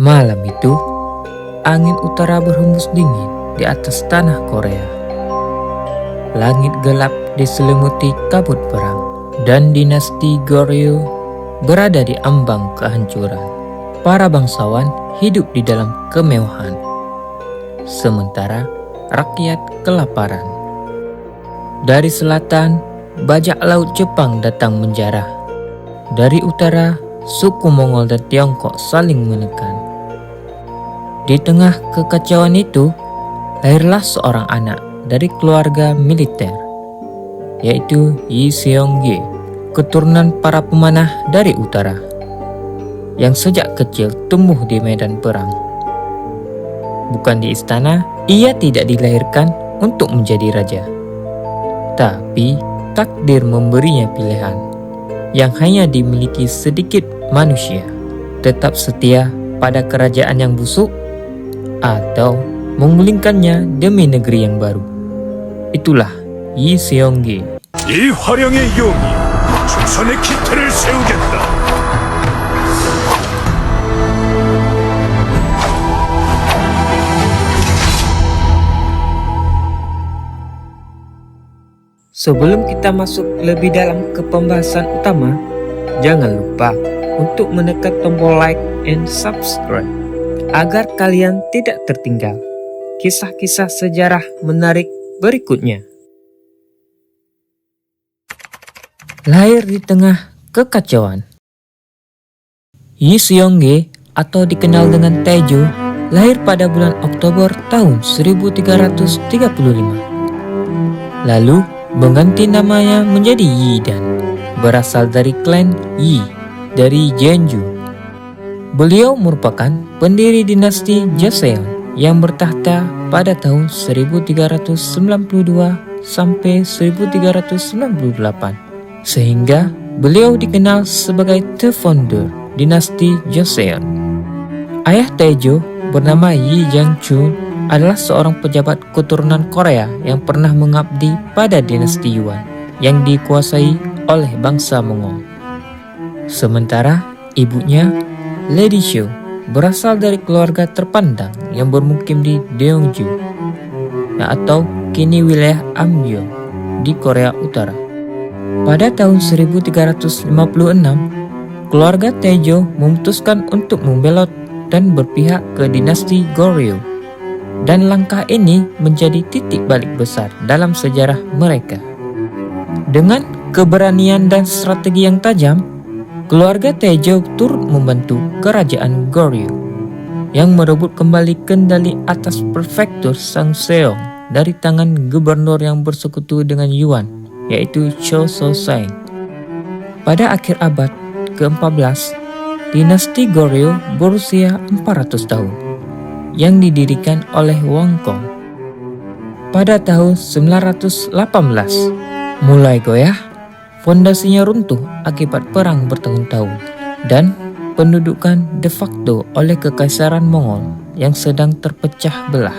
Malam itu, angin utara berhembus dingin di atas tanah Korea. Langit gelap diselimuti kabut perang, dan dinasti Goryeo berada di ambang kehancuran. Para bangsawan hidup di dalam kemewahan, sementara rakyat kelaparan. Dari selatan, bajak laut Jepang datang menjarah. Dari utara, suku Mongol dan Tiongkok saling menekan. Di tengah kekacauan itu, lahirlah seorang anak dari keluarga militer, yaitu Yi Seong-gi, keturunan para pemanah dari utara, yang sejak kecil tumbuh di medan perang. Bukan di istana, ia tidak dilahirkan untuk menjadi raja, tapi takdir memberinya pilihan yang hanya dimiliki sedikit manusia: tetap setia pada kerajaan yang busuk atau menggulingkannya demi negeri yang baru. Itulah Yi Seong-gi. 이 화령의 용이 조선의 기태를 세우겠다. Sebelum kita masuk lebih dalam ke pembahasan utama, jangan lupa untuk menekan tombol like and subscribe agar kalian tidak tertinggal kisah-kisah sejarah menarik berikutnya. Lahir di tengah kekacauan, Yi Seong-gi atau dikenal dengan Taejo lahir pada bulan Oktober tahun 1335. Lalu mengganti namanya menjadi Yi Dan, berasal dari klan Yi dari Jeonju. Beliau merupakan pendiri dinasti Joseon yang bertahta pada tahun 1392 sampai 1398, sehingga beliau dikenal sebagai the founder dinasti Joseon. Ayah Taejo bernama Yi Jang-chun adalah seorang pejabat keturunan Korea yang pernah mengabdi pada dinasti Yuan yang dikuasai oleh bangsa Mongol. Sementara ibunya, Lady Shou, berasal dari keluarga terpandang yang bermukim di Deongju atau kini wilayah Amgyo di Korea Utara. Pada tahun 1356, keluarga Taejo memutuskan untuk membelot dan berpihak ke dinasti Goryeo. Dan langkah ini menjadi titik balik besar dalam sejarah mereka. Dengan keberanian dan strategi yang tajam, keluarga Taejo turut membantu kerajaan Goryeo yang merebut kembali kendali atas prefektur Sangseong dari tangan gubernur yang bersekutu dengan Yuan, yaitu Cho So-saeng. Pada akhir abad ke-14, dinasti Goryeo berusia 400 tahun, yang didirikan oleh Wang Kong. Pada tahun 918, mulai goyah, fondasinya runtuh akibat perang bertahun-tahun dan pendudukan de facto oleh Kekaisaran Mongol yang sedang terpecah belah.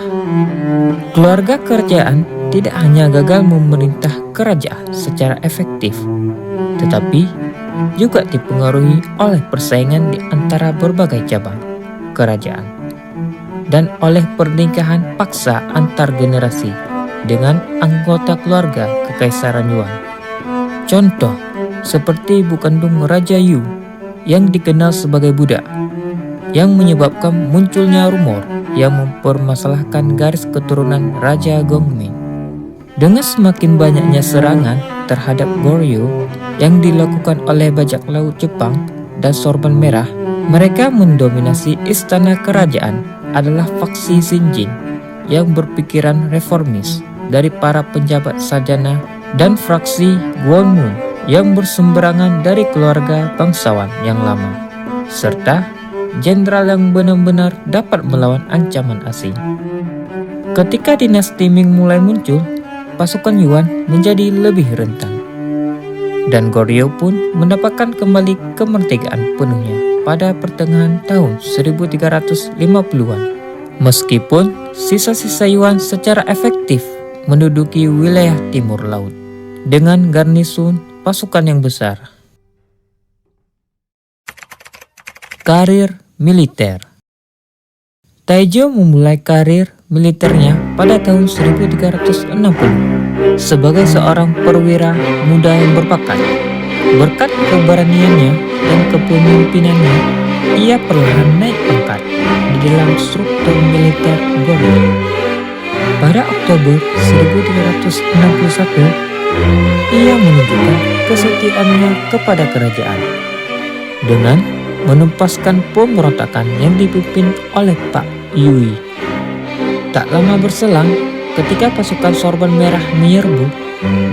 Keluarga kerajaan tidak hanya gagal memerintah kerajaan secara efektif, tetapi juga dipengaruhi oleh persaingan di antara berbagai cabang kerajaan dan oleh pernikahan paksa antar generasi dengan anggota keluarga Kekaisaran Yuan. Contoh seperti ibu kandung Raja Yu yang dikenal sebagai budak, yang menyebabkan munculnya rumor yang mempermasalahkan garis keturunan Raja Gongming. Dengan semakin banyaknya serangan terhadap Goryeo yang dilakukan oleh bajak laut Jepang dan Sorban Merah, mereka mendominasi istana kerajaan adalah faksi Shinjin yang berpikiran reformis dari para penjabat sarjana dan fraksi Gwonmun yang bersemberangan dari keluarga bangsawan yang lama, serta jenderal yang benar-benar dapat melawan ancaman asing. Ketika dinasti Ming mulai muncul, pasukan Yuan menjadi lebih rentan, dan Goryeo pun mendapatkan kembali kemerdekaan penuhnya pada pertengahan tahun 1350-an. Meskipun sisa-sisa Yuan secara efektif menduduki wilayah timur laut dengan garnisun pasukan yang besar. Karir militer. Taejo memulai karir militernya pada tahun 1360 sebagai seorang perwira muda yang berbakat. Berkat keberaniannya dan kepemimpinannya, ia perlahan naik pangkat di dalam struktur militer Goryeo. Pada Oktober 1361, ia menunjukkan kesetiaannya kepada kerajaan dengan menuntaskan pemberontakan yang dipimpin oleh Pak Yui. Tak lama berselang, ketika pasukan Sorban Merah menyerbu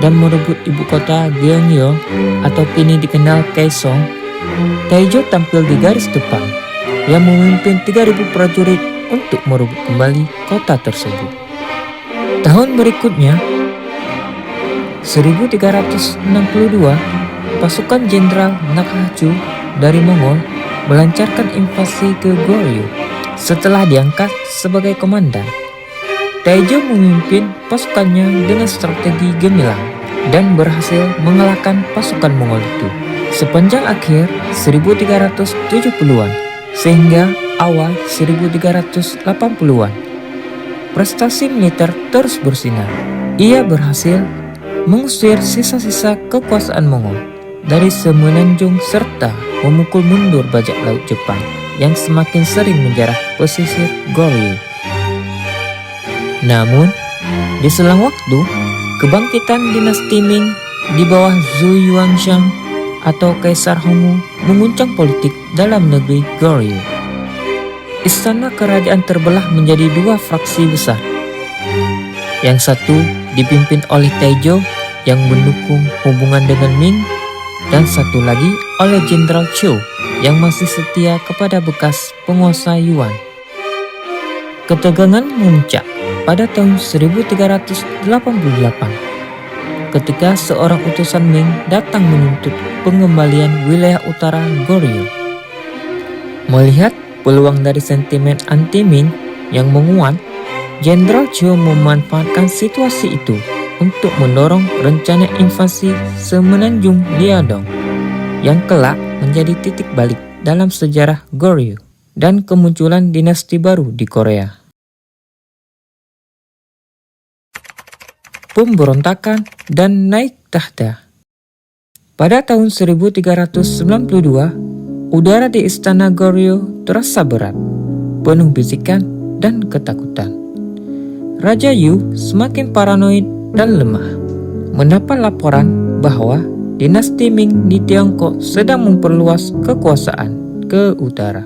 dan merebut ibu kota Gyeonggi atau kini dikenal Kaesong, Taejo tampil di garis depan yang memimpin 3.000 prajurit untuk merebut kembali kota tersebut. Tahun berikutnya, 1362, pasukan Jenderal Nakahachu dari Mongol melancarkan invasi ke Goryeo. Setelah diangkat sebagai komandan, Taejo memimpin pasukannya dengan strategi gemilang dan berhasil mengalahkan pasukan Mongol itu sepanjang akhir 1370-an sehingga awal 1380-an. Prestasi militer terus bersinar. Ia berhasil mengusir sisa-sisa kekuasaan Mongol dari semenanjung serta memukul mundur bajak laut Jepang yang semakin sering menjarah pesisir Goryeo. Namun, di selang waktu, kebangkitan dinasti Ming di bawah Zhou Yuanzhang atau Kaisar Hongwu mengguncang politik dalam negeri Goryeo. Istana kerajaan terbelah menjadi dua fraksi besar. Yang satu dipimpin oleh Taejo yang mendukung hubungan dengan Ming, dan satu lagi oleh Jenderal Chou yang masih setia kepada bekas penguasa Yuan. Ketegangan memuncak pada tahun 1388 ketika seorang utusan Ming datang menuntut pengembalian wilayah utara Goryeo. Melihat peluang dari sentimen anti-Ming yang menguat, Jenderal Chou memanfaatkan situasi itu untuk mendorong rencana invasi semenanjung Liaodong yang kelak menjadi titik balik dalam sejarah Goryeo dan kemunculan dinasti baru di Korea. Pemberontakan dan naik tahta. Pada tahun 1392, udara di istana Goryeo terasa berat, penuh bisikan dan ketakutan. Raja Yu semakin paranoid dan lemah mendapat laporan bahwa dinasti Ming di Tiongkok sedang memperluas kekuasaan ke utara.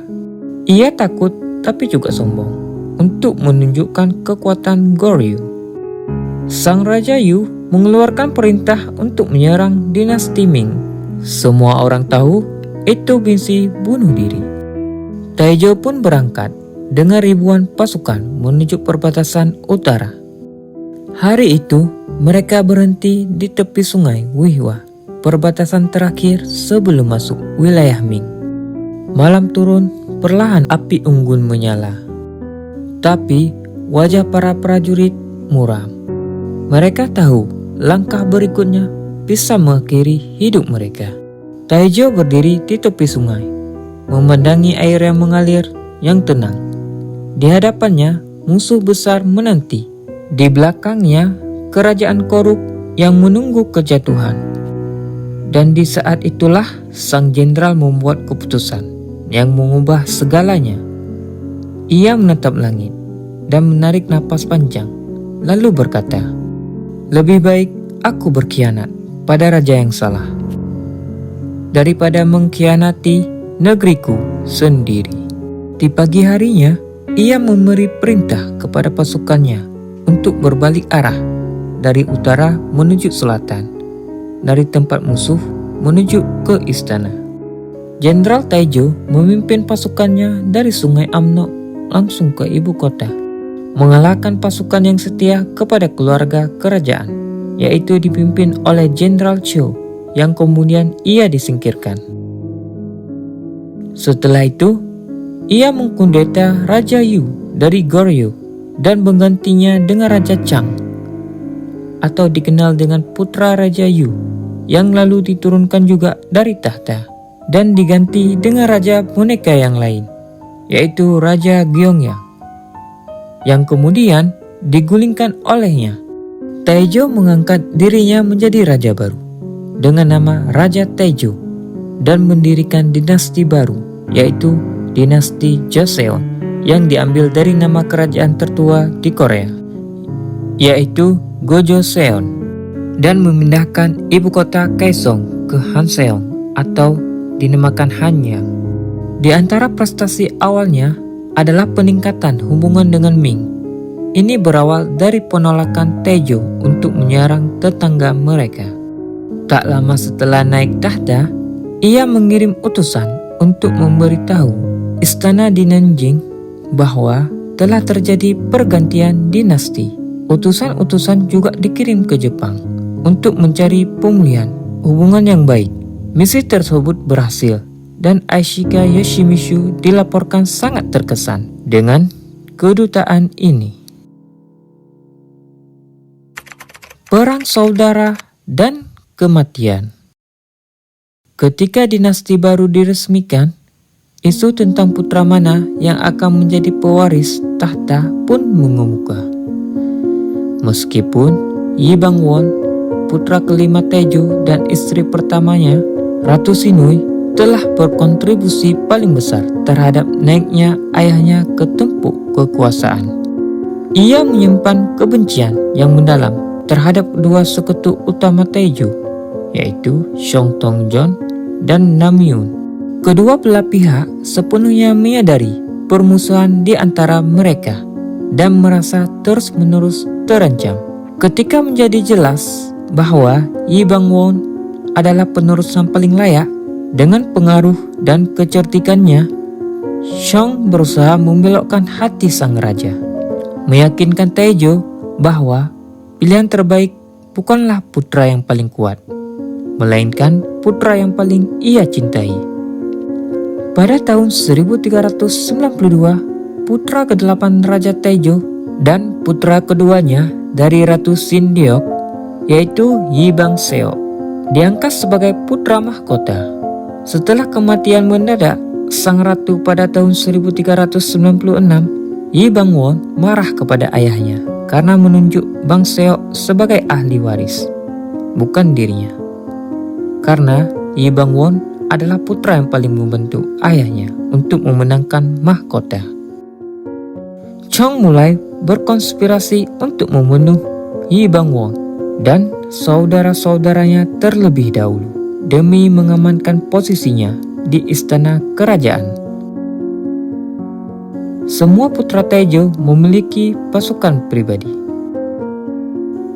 Ia takut tapi juga sombong untuk menunjukkan kekuatan Goryeo. Sang Raja Yu mengeluarkan perintah untuk menyerang dinasti Ming. Semua orang tahu itu misi bunuh diri. Taejo pun berangkat dengan ribuan pasukan menuju perbatasan utara. Hari itu, mereka berhenti di tepi sungai Wihwa, perbatasan terakhir sebelum masuk wilayah Ming. Malam turun, perlahan api unggun menyala. Tapi, wajah para prajurit muram. Mereka tahu langkah berikutnya bisa mengakhiri hidup mereka. Taejo berdiri di tepi sungai, memandangi air yang mengalir yang tenang. Di hadapannya, musuh besar menanti. Di belakangnya, kerajaan korup yang menunggu kejatuhan. Dan di saat itulah sang jenderal membuat keputusan yang mengubah segalanya. Ia menatap langit dan menarik napas panjang, lalu berkata, "Lebih baik aku berkhianat pada raja yang salah daripada mengkhianati negeriku sendiri." Di pagi harinya, ia memberi perintah kepada pasukannya untuk berbalik arah dari utara menuju selatan, dari tempat musuh menuju ke istana. Jenderal Taejo memimpin pasukannya dari Sungai Amno langsung ke ibu kota, mengalahkan pasukan yang setia kepada keluarga kerajaan, yaitu dipimpin oleh Jenderal Chou yang kemudian ia disingkirkan. Setelah itu, ia mengkudeta Raja Yu dari Goryeo dan menggantinya dengan Raja Chang, atau dikenal dengan putra Raja Yu, yang lalu diturunkan juga dari tahta dan diganti dengan raja boneka yang lain, yaitu Raja Gyeongyang yang kemudian digulingkan olehnya. Taejo mengangkat dirinya menjadi raja baru dengan nama Raja Taejo dan mendirikan dinasti baru, yaitu dinasti Joseon, yang diambil dari nama kerajaan tertua di Korea, yaitu Gojoseon, dan memindahkan ibu kota Kaesong ke Hanseong atau dinamakan Hanyang. Di antara prestasi awalnya adalah peningkatan hubungan dengan Ming. Ini berawal dari penolakan Taejo untuk menyerang tetangga mereka. Tak lama setelah naik tahta, ia mengirim utusan untuk memberitahu istana di Nanjing bahwa telah terjadi pergantian dinasti. Utusan-utusan juga dikirim ke Jepang untuk mencari pemulihan hubungan yang baik. Misi tersebut berhasil dan Ashika Yoshimitsu dilaporkan sangat terkesan dengan kedutaan ini. Perang saudara dan kematian. Ketika dinasti baru diresmikan, isu tentang putra mana yang akan menjadi pewaris tahta pun mengemuka. Meskipun Yi Bangwon, putra kelima Taejo dan istri pertamanya, Ratu Sinui, telah berkontribusi paling besar terhadap naiknya ayahnya ke tempuk kekuasaan. Ia menyimpan kebencian yang mendalam terhadap dua sekutu utama Taejo, yaitu Song Tong-jeon dan Namyoon. Kedua belah pihak sepenuhnya menyadari permusuhan di antara mereka dan merasa terus-menerus terancam. Ketika menjadi jelas bahwa Yi Bangwon adalah penerus yang paling layak dengan pengaruh dan kecerdikannya, Song berusaha membelokkan hati sang raja, meyakinkan Taejo bahwa pilihan terbaik bukanlah putra yang paling kuat, melainkan putra yang paling ia cintai. Pada tahun 1392, putra ke-8 Raja Taejo dan putra keduanya dari Ratu Sindeok, yaitu Yi Bangseo, diangkat sebagai putra mahkota. Setelah kematian mendadak sang ratu pada tahun 1396, Yi Bangwon marah kepada ayahnya karena menunjuk Bangseo sebagai ahli waris, bukan dirinya. Karena Yi Bangwon adalah putra yang paling membantu ayahnya untuk memenangkan mahkota. Chong mulai berkonspirasi untuk membunuh Yi Bangwon dan saudara-saudaranya terlebih dahulu demi mengamankan posisinya di istana kerajaan. Semua putra Taejo memiliki pasukan pribadi.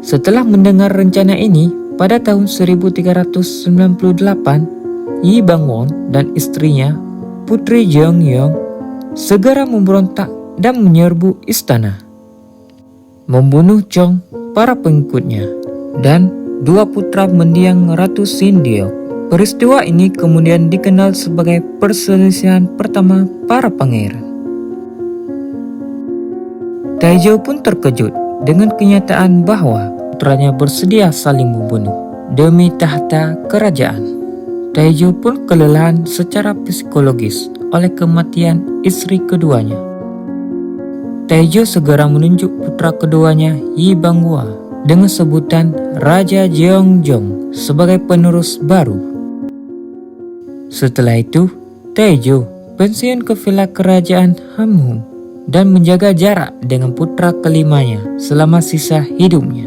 Setelah mendengar rencana ini, pada tahun 1398, Yi Bangwon dan istrinya, Putri Jeongyong, segera memberontak dan menyerbu istana, membunuh Chong, para pengikutnya, dan dua putra mendiang Ratu Sindeok. Peristiwa ini kemudian dikenal sebagai perselisihan pertama para pangeran. Taejo pun terkejut dengan kenyataan bahwa putranya bersedia saling membunuh demi tahta kerajaan. Taejo pun kelelahan secara psikologis oleh kematian istri keduanya. Taejo segera menunjuk putra keduanya Yi Bangwa dengan sebutan Raja Jeongjong sebagai penerus baru. Setelah itu, Taejo pensiun ke villa kerajaan Hamhung dan menjaga jarak dengan putra kelimanya selama sisa hidupnya.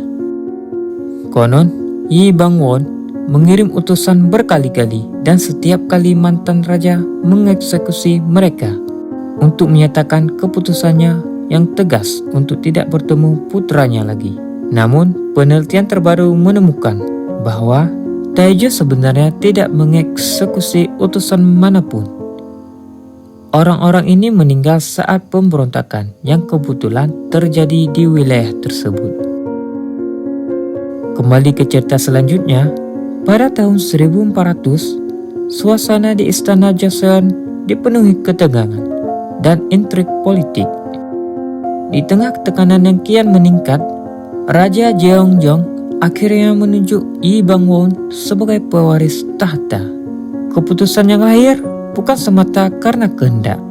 Konon, Yi Bangwon mengirim utusan berkali-kali dan setiap kali mantan raja mengeksekusi mereka untuk menyatakan keputusannya yang tegas untuk tidak bertemu putranya lagi. Namun, penelitian terbaru menemukan bahwa Taejo sebenarnya tidak mengeksekusi utusan manapun. Orang-orang ini meninggal saat pemberontakan yang kebetulan terjadi di wilayah tersebut. Kembali ke cerita selanjutnya, pada tahun 1400, suasana di istana Joseon dipenuhi ketegangan dan intrik politik. Di tengah tekanan yang kian meningkat, Raja Jeongjong akhirnya menunjuk Yi Bangwon sebagai pewaris tahta. Keputusan yang lahir bukan semata karena kehendak,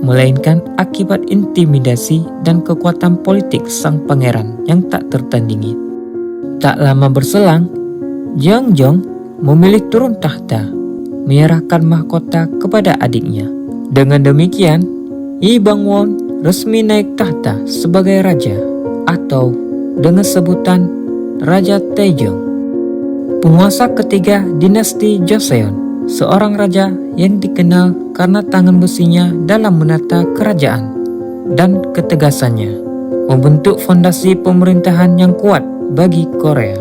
melainkan akibat intimidasi dan kekuatan politik sang pangeran yang tak tertandingi. Tak lama berselang, Jeongjong memilih turun tahta, menyerahkan mahkota kepada adiknya. Dengan demikian, Yi Bangwon resmi naik tahta sebagai raja atau dengan sebutan Raja Taejong, penguasa ketiga dinasti Joseon, seorang raja yang dikenal karena tangan besinya dalam menata kerajaan dan ketegasannya, membentuk fondasi pemerintahan yang kuat bagi Korea.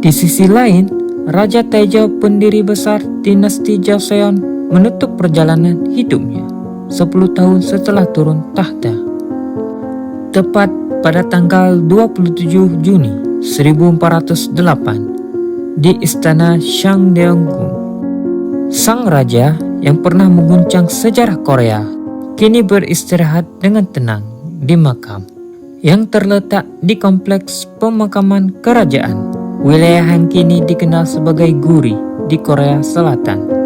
Di sisi lain, Raja Taejo, pendiri besar dinasti Joseon, menutup perjalanan hidupnya 10 tahun setelah turun tahta. Tepat pada tanggal 27 Juni 1408 di Istana Sangdeonggung, sang raja yang pernah mengguncang sejarah Korea kini beristirahat dengan tenang di makam yang terletak di kompleks pemakaman kerajaan, wilayah yang kini dikenal sebagai Guri di Korea Selatan.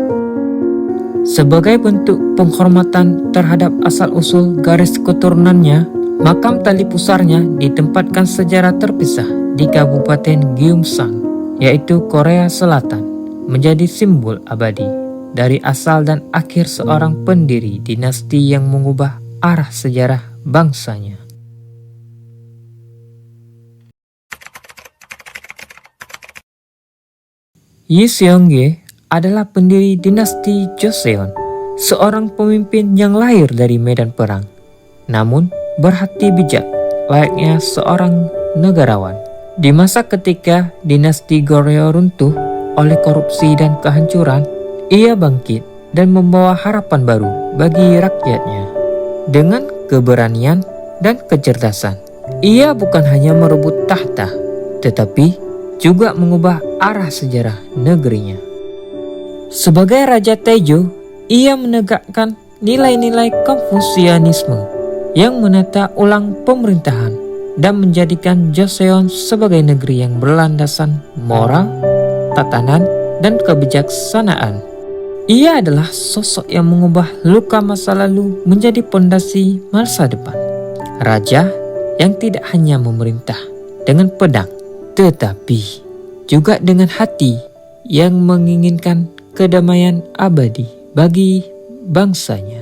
Sebagai bentuk penghormatan terhadap asal-usul garis keturunannya, makam tali pusarnya ditempatkan secara terpisah di Kabupaten Gyeongsang, yaitu Korea Selatan, menjadi simbol abadi dari asal dan akhir seorang pendiri dinasti yang mengubah arah sejarah bangsanya. Yi Seong-ge adalah pendiri dinasti Joseon, seorang pemimpin yang lahir dari medan perang, namun berhati bijak layaknya seorang negarawan. Di masa ketika dinasti Goryeo runtuh oleh korupsi dan kehancuran, ia bangkit dan membawa harapan baru bagi rakyatnya. Dengan keberanian dan kecerdasan, ia bukan hanya merebut tahta, tetapi juga mengubah arah sejarah negerinya. Sebagai Raja Taejo, ia menegakkan nilai-nilai Konfusianisme yang menata ulang pemerintahan dan menjadikan Joseon sebagai negeri yang berlandasan moral, tatanan, dan kebijaksanaan. Ia adalah sosok yang mengubah luka masa lalu menjadi pondasi masa depan. Raja yang tidak hanya memerintah dengan pedang, tetapi juga dengan hati yang menginginkan kedamaian abadi bagi bangsanya.